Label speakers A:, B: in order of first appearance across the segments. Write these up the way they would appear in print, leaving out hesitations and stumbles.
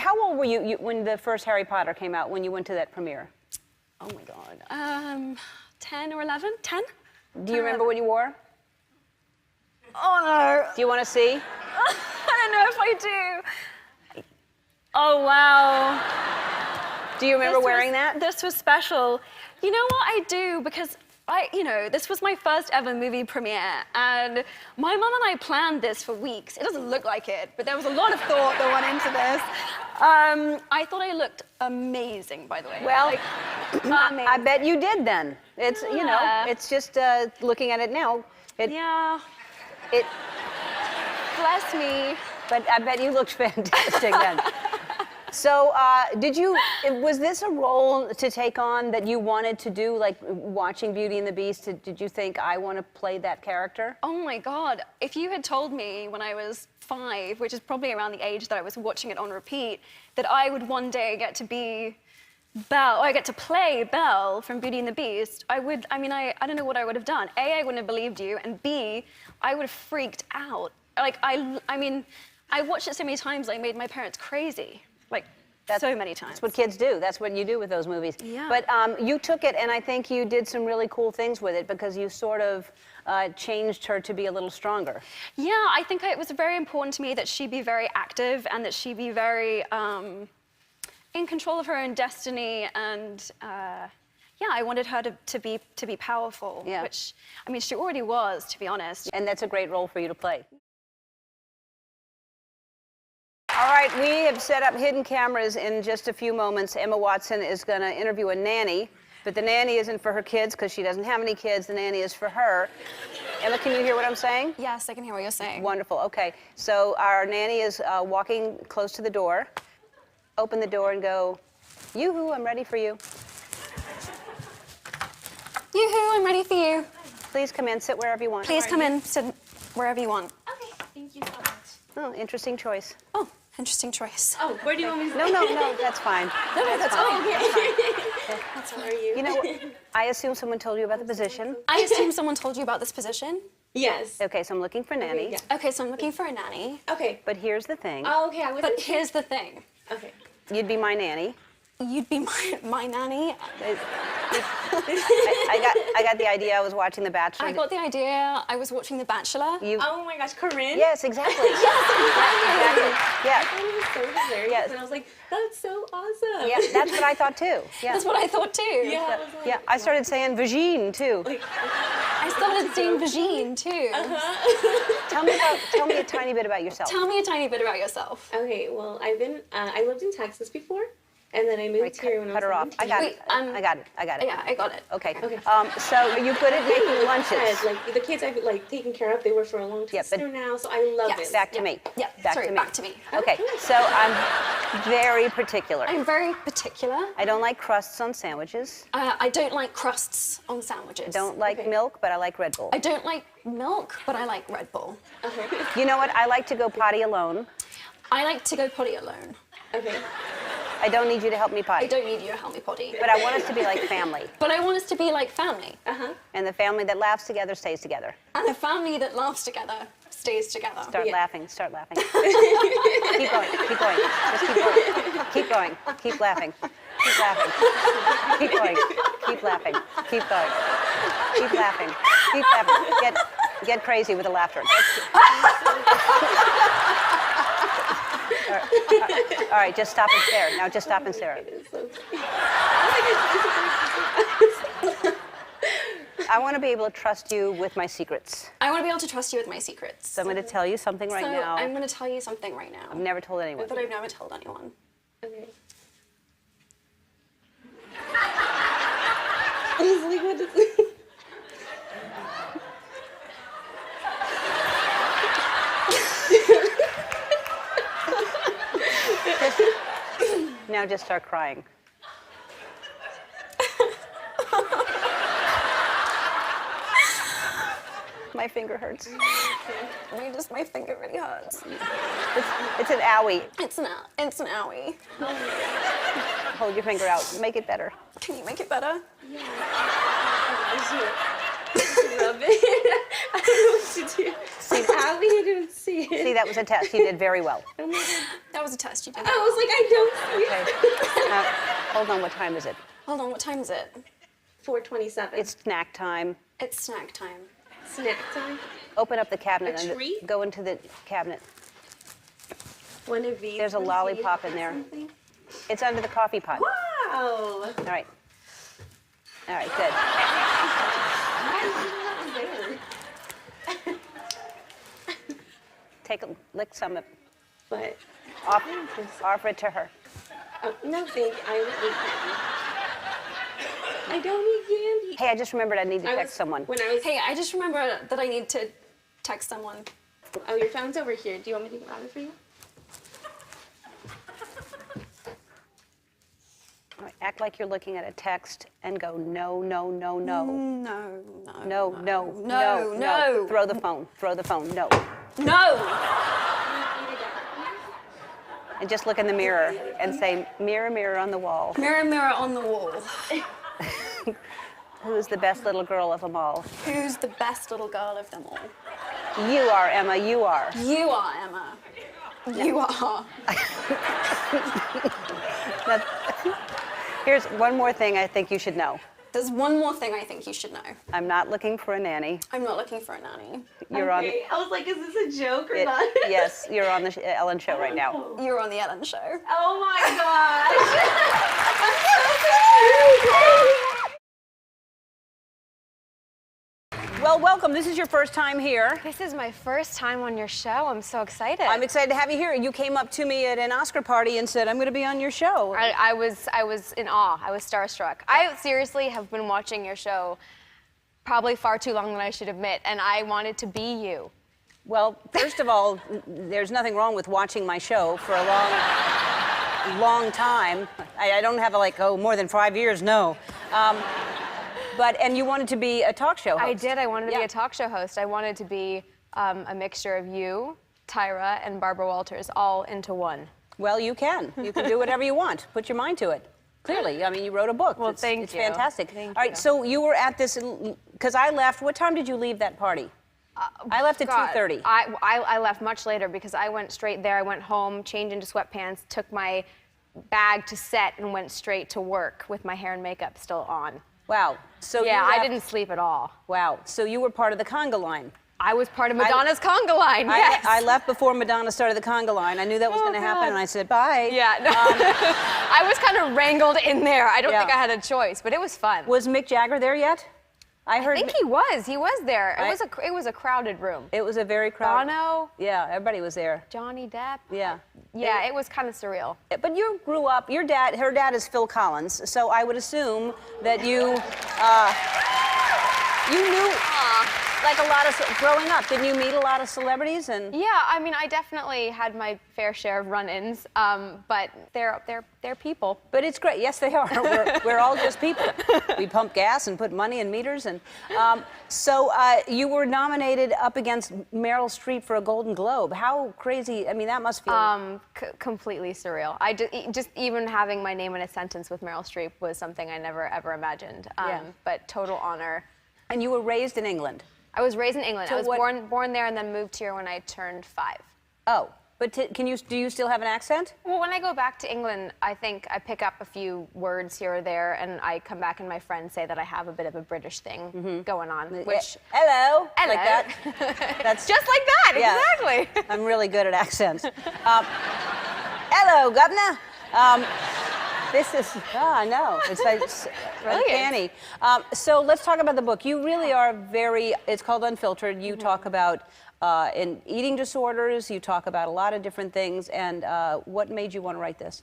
A: how old were you when the first Harry Potter came out, when you went to that premiere? Oh, my God.
B: 10 or 11? 10?
A: Do you remember what you wore?
B: Oh, no.
A: Do you want to see?
B: I don't know if I do. Oh, wow.
A: Do you remember wearing that?
B: This was special. You know what, I do, because this was my first ever movie premiere, and my mum and I planned this for weeks. It doesn't look like it, but there was a lot of thought that went into this. I thought I looked amazing, by the way.
A: Well, I bet you did then. It's, you know, it's just looking at it now.
B: Yeah.
A: It.
B: Bless me.
A: But I bet you looked fantastic then. So, was this a role to take on that you wanted to do, like watching Beauty and the Beast? Did you think, I want to play that character?
B: Oh my God. If you had told me when I was 5, which is probably around the age that I was watching it on repeat, that I would one day get to be Belle, or I get to play Belle from Beauty and the Beast, I don't know what I would have done. A, I wouldn't have believed you, and B, I would have freaked out. Like, I watched it so many times, I made my parents crazy. Like, so many times.
A: That's what kids do. That's what you do with those movies.
B: Yeah.
A: But you took it, and I think you did some really cool things with it, because you sort of changed her to be a little stronger.
B: Yeah, I think it was very important to me that she be very active and that she be very in control of her own destiny, and yeah, I wanted her to be powerful.
A: Yeah.
B: Which, I mean, she already was, to be honest.
A: And that's a great role for you to play. All right, we have set up hidden cameras in just a few moments. Emma Watson is going to interview a nanny, but the nanny isn't for her kids because she doesn't have any kids. The nanny is for her. Emma, can you hear what I'm saying?
B: Yes, I can hear what you're saying.
A: Wonderful. Okay, so our nanny is walking close to the door. Open the door and go, yoo-hoo, I'm ready for you.
B: Yoo-hoo, I'm ready for you.
A: Please come in, sit wherever you want.
B: Please come in, sit wherever you want.
C: Okay, thank you so much.
A: Oh, interesting choice.
B: Oh, interesting choice.
C: Oh, where do you want me to
A: No, that's fine.
B: No, that's fine.
C: Okay. How are you?
A: You know, I assume someone told you about the position.
B: I assume someone told you about this position.
C: Yes.
A: Okay, so I'm looking for nanny.
C: yeah.
B: Okay, so I'm looking for a nanny.
C: Okay.
A: But here's the thing.
C: Oh, okay, I wasn't
B: But here's the thing.
C: Okay.
A: You'd be my nanny.
B: You'd be my nanny.
A: I got the idea. I was watching The Bachelor.
B: I got the idea. I was watching The Bachelor.
C: Oh my gosh, Corinne?
A: Yes, exactly.
C: Exactly.
A: Yeah.
C: I thought it was so hilarious,
A: Yes.
C: and I was like, that's so awesome.
A: Yeah, that's what I thought too. Yeah.
B: That's what I thought too.
C: Yeah, I was like,
A: Yeah, I started saying Vagine too.
C: like,
B: I started seeing Vagine too.
A: Tell me a tiny bit about yourself.
B: Tell me a tiny bit about yourself.
C: okay, well, I lived in Texas before, and then I moved here when I was
A: Cut her off. I got
B: Wait,
A: it. I got it.
B: Yeah, I got it.
A: Okay.
C: Okay.
A: So are you good at making lunches?
C: Yes, like the kids I've like taken care of, they were for a long
A: Yeah, but-
C: time now, so I love
B: Yes.
C: it.
A: Back to me.
B: Yeah,
A: Back
B: sorry,
A: to me.
B: back to me.
A: Okay. So I'm very particular.
B: I'm very particular.
A: I don't like crusts on sandwiches.
B: I don't like crusts on sandwiches.
A: Don't like milk, but I like Red Bull.
B: I don't like milk, but I like Red Bull.
C: Okay.
A: You know what? I like to go potty alone.
B: I like to go potty alone.
C: Okay.
A: I don't need you to help me
B: I
A: potty.
B: don't need you to help me potty.
A: But I want us to be like family.
B: But I want us to be like family.
A: And the family that laughs together stays together.
B: And a family that laughs together stays together.
A: Start
C: Yeah.
A: laughing. Start laughing. Keep going. Keep going. Just keep going. Keep going. Keep laughing. Keep laughing. Keep going. Keep laughing. Keep going. Keep laughing. Keep laughing. Get crazy with the laughter. All right, just stop and stare. Now just stop and stare. I want to be able to trust you with my secrets.
B: I want to be able to trust you with my secrets.
A: So I'm going to tell you something right now
B: I'm going to tell you something right now
A: I've never told anyone.
B: that I've never told anyone.
C: Okay. I was like, what is it?
A: Now just start crying. My finger hurts.
B: My finger really hurts.
A: It's an owie.
B: It's an owie.
A: Hold your finger out. Make it better.
B: Can you make it better?
C: Rub it. I don't know what to do.
A: See,
C: Abby, I don't see it.
A: see, that was a test. You did very well.
C: Oh my God.
B: That was a test you did.
C: I was like, I don't see
A: Okay.
C: it.
A: Now, hold on. What time is it?
B: Hold on, what time is it?
C: 4:27.
A: It's snack time.
B: It's snack time.
C: snack time.
A: Open up the cabinet
C: A
A: and
C: treat?
A: go into the cabinet.
C: One of these.
A: There's a
C: was
A: lollipop
C: made
A: in there.
C: something.
A: It's under the coffee pot.
C: Wow.
A: All right. All right, good.
C: Why is it not there?
A: Take a lick some of
C: But
A: offer it to her.
C: no, thank you. I don't eat candy. I don't eat candy.
A: Hey, I just remembered I need to
C: I
A: text
C: was-
A: someone.
C: When I was.
B: Hey, I just remember that I need to text someone.
C: Oh, your phone's over here. Do you want me to grab it for you?
A: All right, act like you're looking at a text and go, no, no, no, no.
B: No,
A: No, no,
B: no, no.
A: Throw the phone. Throw the phone. No.
B: No!
A: And just look in the mirror and say, mirror, mirror on the wall.
B: Mirror, mirror on the wall.
A: Who's the best little girl of them all?
B: Who's the best little girl of them all?
A: You are, Emma. You are.
B: You are, Emma. You are.
A: Here's one more thing I think you should know.
B: There's one more thing I think you should know.
A: I'm not looking for a nanny.
B: I'm not looking for a nanny.
A: You're on.
C: Okay. I was like, is this a joke or
A: It,
C: not?
A: yes, you're on the Ellen Show right now.
B: You're on the Ellen Show.
C: Oh my gosh.
A: Well, welcome. This is your first time here.
D: This is my first time on your show. I'm so excited.
A: I'm excited to have you here. You came up to me at an Oscar party and said, I'm going to be on your show.
D: I was in awe. I was starstruck. I seriously have been watching your show probably far too long than I should admit, and I wanted to be you.
A: Well, first of all, there's nothing wrong with watching my show for a long time. I don't have more than 5 years, no. And you wanted to be a talk show host.
D: I did. I wanted to be
A: Yeah.
D: a talk show host. I wanted to be a mixture of you, Tyra, and Barbara Walters all into one.
A: Well, you can. You can do whatever you want. Put your mind to it. Clearly. I mean, you wrote a book.
D: Well,
A: it's
D: thank you.
A: Fantastic.
D: Thank
A: all right,
D: you.
A: so you were at this, because I left. What time did you leave that party? I left at
D: God,
A: 2:30.
D: I left much later because I went straight there. I went home, changed into sweatpants, took my bag to set, and went straight to work with my hair and makeup still on.
A: Wow. So
D: Yeah,
A: you
D: I
A: left-
D: didn't sleep at all.
A: Wow. So you were part of the conga line.
D: I was part of Madonna's conga line, yes.
A: I left before Madonna started the conga line. I knew that was
D: Oh,
A: going to happen,
D: God.
A: and I said, bye.
D: Yeah, no. I was kind of wrangled in there. I don't
A: Yeah.
D: think I had a choice, but it was fun.
A: Was Mick Jagger there yet? I heard.
D: I think he was there.
A: I-
D: It was a crowded room.
A: It was a very crowded.
D: Bono,
A: Yeah, everybody was there.
D: Johnny Depp.
A: Yeah.
D: Yeah, it was kind of surreal.
A: But you grew up. Her dad is Phil Collins, so I would assume that you knew. Like a lot of growing up, didn't you meet a lot of celebrities and?
D: Yeah, I mean, I definitely had my fair share of run-ins, but they're people.
A: But it's great. Yes, they are. We're all just people. We pump gas and put money in meters, and so you were nominated up against Meryl Streep for a Golden Globe. How crazy! I mean, that must feel.
D: Completely surreal. I just even having my name in a sentence with Meryl Streep was something I never ever imagined.
A: Yeah.
D: But total honor.
A: And you were raised in England.
D: I was raised in England.
A: So
D: I was
A: what-
D: born there and then moved here when I turned 5.
A: Oh, but do you still have an accent?
D: Well, when I go back to England, I think I pick up a few words here or there, and I come back and my friends say that I have a bit of a British thing going on, which...
A: Hello.
D: Hello.
A: Like that. That's
D: Just like that,
A: Yeah.
D: exactly.
A: I'm really good at accents. Hello, governor. This is, no, it's
D: Brilliant.
A: uncanny. So let's talk about the book. You really are it's called Unfiltered. You talk about in eating disorders, you talk about a lot of different things, and what made you want to write this?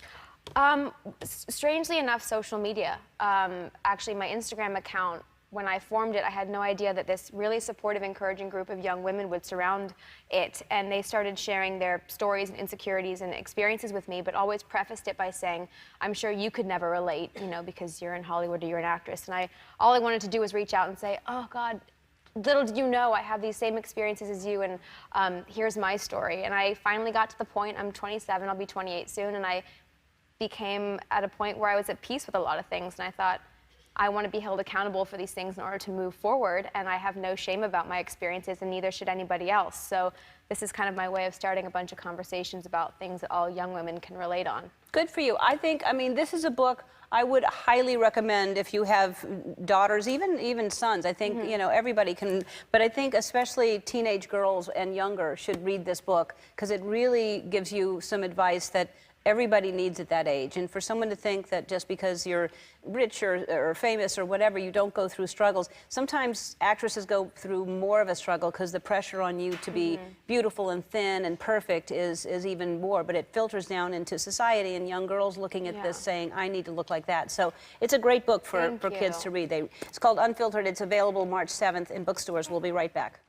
D: Strangely enough, social media. Actually, my Instagram account, when I formed it, I had no idea that this really supportive, encouraging group of young women would surround it, and they started sharing their stories and insecurities and experiences with me, but always prefaced it by saying, I'm sure you could never relate, because you're in Hollywood or you're an actress. And all I wanted to do was reach out and say, oh God, little did you know I have these same experiences as you, and here's my story. And I finally got to the point, I'm 27, I'll be 28 soon, and I became at a point where I was at peace with a lot of things, and I thought, I want to be held accountable for these things in order to move forward, and I have no shame about my experiences, and neither should anybody else. So this is kind of my way of starting a bunch of conversations about things that all young women can relate on.
A: Good for you. I mean, this is a book I would highly recommend if you have daughters, even sons. I think, you know, everybody can, but I think especially teenage girls and younger should read this book because it really gives you some advice that everybody needs at that age. And for someone to think that just because you're rich or famous or whatever, you don't go through struggles. Sometimes actresses go through more of a struggle because the pressure on you to be beautiful and thin and perfect is even more. But it filters down into society and young girls looking at this saying, I need to look like that. So it's a great book for kids to read. It's called Unfiltered. It's available March 7th in bookstores. We'll be right back.